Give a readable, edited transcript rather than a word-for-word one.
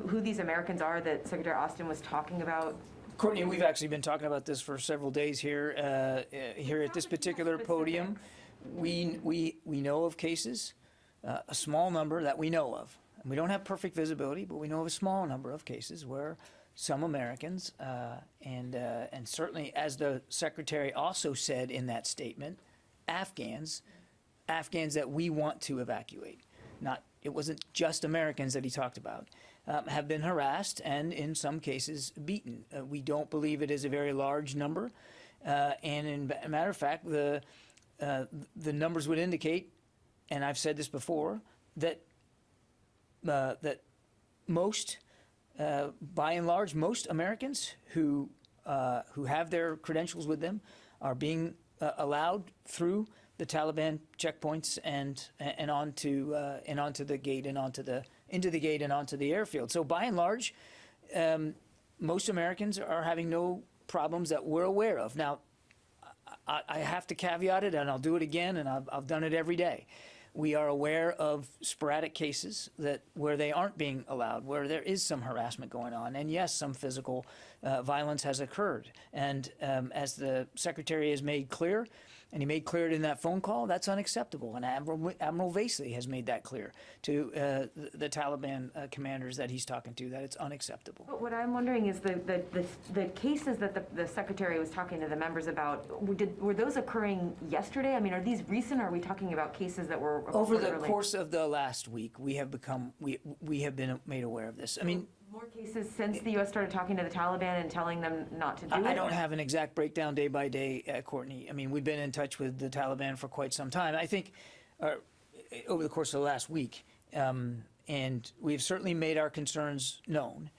who these Americans are that Secretary Austin was talking about? Courtney, we've actually been talking about this for several days here here at this particular podium. We know of cases, a small number that we know of. And we don't have perfect visibility, but we know of a small number of cases where some Americans, and certainly, as the Secretary also said in that statement, Afghans that we want to evacuate. It wasn't just Americans that he talked about, have been harassed and in some cases beaten. We don't believe it is a very large number, and in a matter of fact, the numbers would indicate, and I've said this before, that most, by and large, most Americans who have their credentials with them are being allowed through the Taliban checkpoints and onto the gate and into the gate and onto the airfield. So by and large, most Americans are having no problems that we're aware of. Now, I have to caveat it, and I'll do it again, and I've done it every day. We are aware of sporadic cases where they aren't being allowed, where there is some harassment going on, and yes, some physical violence has occurred. And as the Secretary has made clear, and he made clear in that phone call, that's unacceptable. And Admiral Vasely has made that clear to the Taliban commanders that he's talking to, that it's unacceptable. But what I'm wondering is the cases that the Secretary was talking to the members about, were those occurring yesterday? I mean, are these recent, or are we talking about cases that were over the course of the last week? We have been made aware of this. I mean, more cases since the U.S. started talking to the Taliban and telling them not to do it? I don't have an exact breakdown day by day, Courtney. I mean, we've been in touch with the Taliban for quite some time. I think over the course of the last week, and we've certainly made our concerns known.